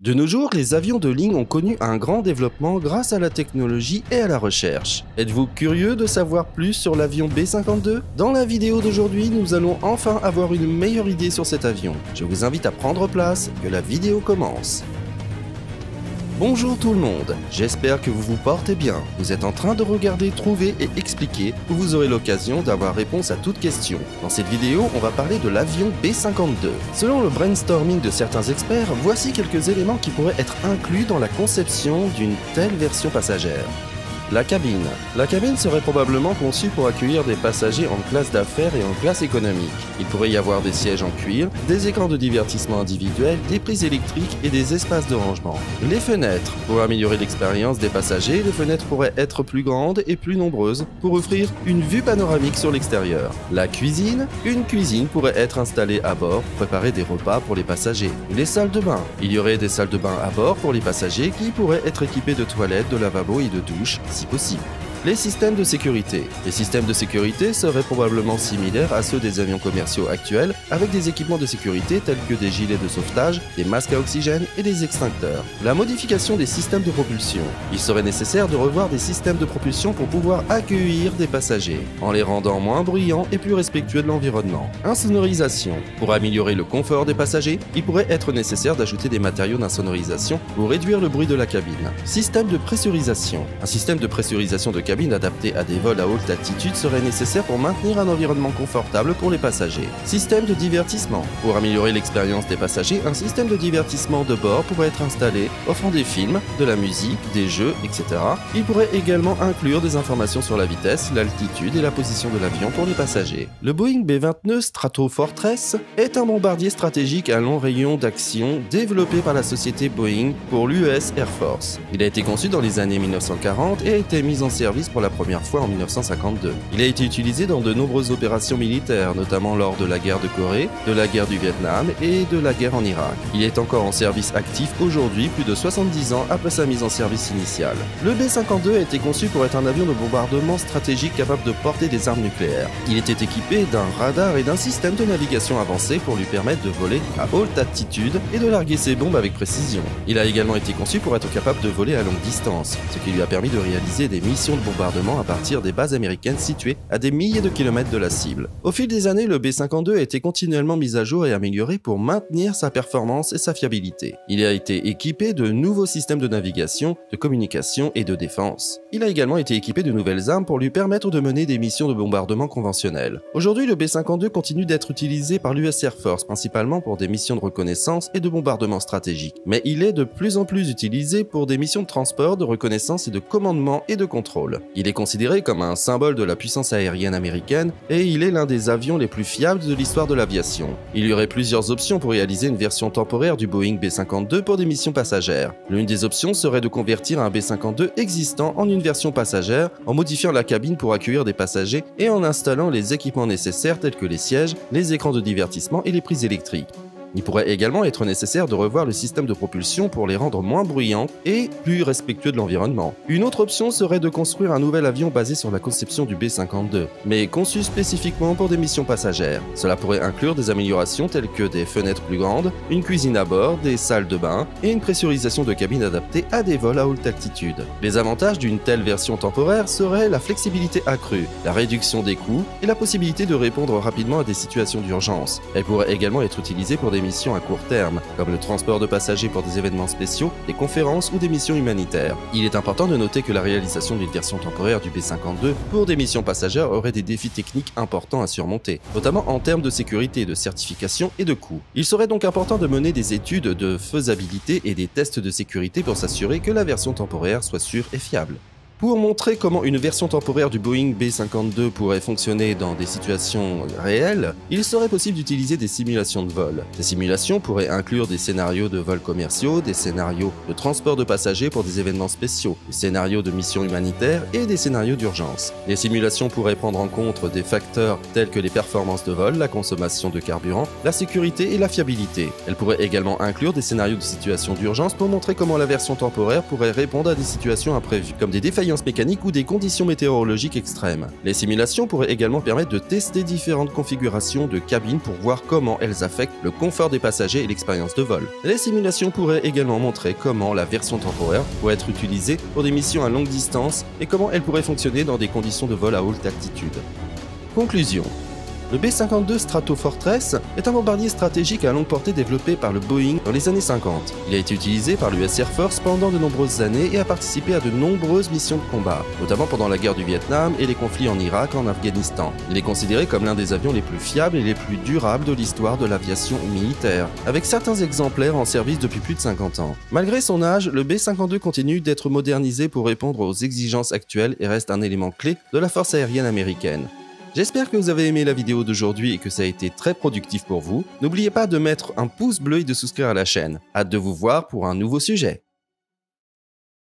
De nos jours, les avions de ligne ont connu un grand développement grâce à la technologie et à la recherche. Êtes-vous curieux de savoir plus sur l'avion B-52? Dans la vidéo d'aujourd'hui, nous allons enfin avoir une meilleure idée sur cet avion. Je vous invite à prendre place, que la vidéo commence. Bonjour tout le monde, j'espère que vous vous portez bien. Vous êtes en train de regarder, trouver et expliquer, où vous aurez l'occasion d'avoir réponse à toutes questions. Dans cette vidéo, on va parler de l'avion B-52. Selon le brainstorming de certains experts, voici quelques éléments qui pourraient être inclus dans la conception d'une telle version passagère. La cabine. La cabine serait probablement conçue pour accueillir des passagers en classe d'affaires et en classe économique. Il pourrait y avoir des sièges en cuir, des écrans de divertissement individuels, des prises électriques et des espaces de rangement. Les fenêtres. Pour améliorer l'expérience des passagers, les fenêtres pourraient être plus grandes et plus nombreuses pour offrir une vue panoramique sur l'extérieur. La cuisine. Une cuisine pourrait être installée à bord pour préparer des repas pour les passagers. Les salles de bain. Il y aurait des salles de bain à bord pour les passagers qui pourraient être équipées de toilettes, de lavabos et de douches si possible. Les systèmes de sécurité. Les systèmes de sécurité seraient probablement similaires à ceux des avions commerciaux actuels, avec des équipements de sécurité tels que des gilets de sauvetage, des masques à oxygène et des extincteurs. La modification des systèmes de propulsion. Il serait nécessaire de revoir des systèmes de propulsion pour pouvoir accueillir des passagers, en les rendant moins bruyants et plus respectueux de l'environnement. Insonorisation. Pour améliorer le confort des passagers, il pourrait être nécessaire d'ajouter des matériaux d'insonorisation pour réduire le bruit de la cabine. Système de pressurisation. Un système de pressurisation de cabine adapté à des vols à haute altitude serait nécessaire pour maintenir un environnement confortable pour les passagers. Système de divertissement. Pour améliorer l'expérience des passagers, un système de divertissement de bord pourrait être installé, offrant des films, de la musique, des jeux, etc. Il pourrait également inclure des informations sur la vitesse, l'altitude et la position de l'avion pour les passagers. Le Boeing B-29 Stratofortress est un bombardier stratégique à long rayon d'action développé par la société Boeing pour l'US Air Force. Il a été conçu dans les années 1940 et a été mis en service pour la première fois en 1952. Il a été utilisé dans de nombreuses opérations militaires, notamment lors de la guerre de Corée, de la guerre du Vietnam et de la guerre en Irak. Il est encore en service actif aujourd'hui, plus de 70 ans après sa mise en service initiale. Le B-52 a été conçu pour être un avion de bombardement stratégique capable de porter des armes nucléaires. Il était équipé d'un radar et d'un système de navigation avancé pour lui permettre de voler à haute altitude et de larguer ses bombes avec précision. Il a également été conçu pour être capable de voler à longue distance, ce qui lui a permis de réaliser des missions de bombardement à partir des bases américaines situées à des milliers de kilomètres de la cible. Au fil des années, le B-52 a été continuellement mis à jour et amélioré pour maintenir sa performance et sa fiabilité. Il a été équipé de nouveaux systèmes de navigation, de communication et de défense. Il a également été équipé de nouvelles armes pour lui permettre de mener des missions de bombardement conventionnelles. Aujourd'hui, le B-52 continue d'être utilisé par l'US Air Force, principalement pour des missions de reconnaissance et de bombardement stratégique. Mais il est de plus en plus utilisé pour des missions de transport, de reconnaissance et de commandement et de contrôle. Il est considéré comme un symbole de la puissance aérienne américaine et il est l'un des avions les plus fiables de l'histoire de l'aviation. Il y aurait plusieurs options pour réaliser une version temporaire du Boeing B-52 pour des missions passagères. L'une des options serait de convertir un B-52 existant en une version passagère en modifiant la cabine pour accueillir des passagers et en installant les équipements nécessaires tels que les sièges, les écrans de divertissement et les prises électriques. Il pourrait également être nécessaire de revoir le système de propulsion pour les rendre moins bruyants et plus respectueux de l'environnement. Une autre option serait de construire un nouvel avion basé sur la conception du B-52, mais conçu spécifiquement pour des missions passagères. Cela pourrait inclure des améliorations telles que des fenêtres plus grandes, une cuisine à bord, des salles de bain et une pressurisation de cabine adaptée à des vols à haute altitude. Les avantages d'une telle version temporaire seraient la flexibilité accrue, la réduction des coûts et la possibilité de répondre rapidement à des situations d'urgence. Elle pourrait également être utilisée pour des missions à court terme, comme le transport de passagers pour des événements spéciaux, des conférences ou des missions humanitaires. Il est important de noter que la réalisation d'une version temporaire du B-52 pour des missions passagères aurait des défis techniques importants à surmonter, notamment en termes de sécurité, de certification et de coûts. Il serait donc important de mener des études de faisabilité et des tests de sécurité pour s'assurer que la version temporaire soit sûre et fiable. Pour montrer comment une version temporaire du Boeing B-52 pourrait fonctionner dans des situations réelles, il serait possible d'utiliser des simulations de vol. Ces simulations pourraient inclure des scénarios de vols commerciaux, des scénarios de transport de passagers pour des événements spéciaux, des scénarios de missions humanitaires et des scénarios d'urgence. Les simulations pourraient prendre en compte des facteurs tels que les performances de vol, la consommation de carburant, la sécurité et la fiabilité. Elles pourraient également inclure des scénarios de situations d'urgence pour montrer comment la version temporaire pourrait répondre à des situations imprévues, comme des défaillances défaillances mécaniques ou des conditions météorologiques extrêmes. Les simulations pourraient également permettre de tester différentes configurations de cabines pour voir comment elles affectent le confort des passagers et l'expérience de vol. Les simulations pourraient également montrer comment la version temporaire pourrait être utilisée pour des missions à longue distance et comment elle pourrait fonctionner dans des conditions de vol à haute altitude. Conclusion. Le B-52 Stratofortress est un bombardier stratégique à longue portée développé par le Boeing dans les années 50. Il a été utilisé par l'US Air Force pendant de nombreuses années et a participé à de nombreuses missions de combat, notamment pendant la guerre du Vietnam et les conflits en Irak et en Afghanistan. Il est considéré comme l'un des avions les plus fiables et les plus durables de l'histoire de l'aviation militaire, avec certains exemplaires en service depuis plus de 50 ans. Malgré son âge, le B-52 continue d'être modernisé pour répondre aux exigences actuelles et reste un élément clé de la force aérienne américaine. J'espère que vous avez aimé la vidéo d'aujourd'hui et que ça a été très productif pour vous. N'oubliez pas de mettre un pouce bleu et de souscrire à la chaîne. Hâte de vous voir pour un nouveau sujet.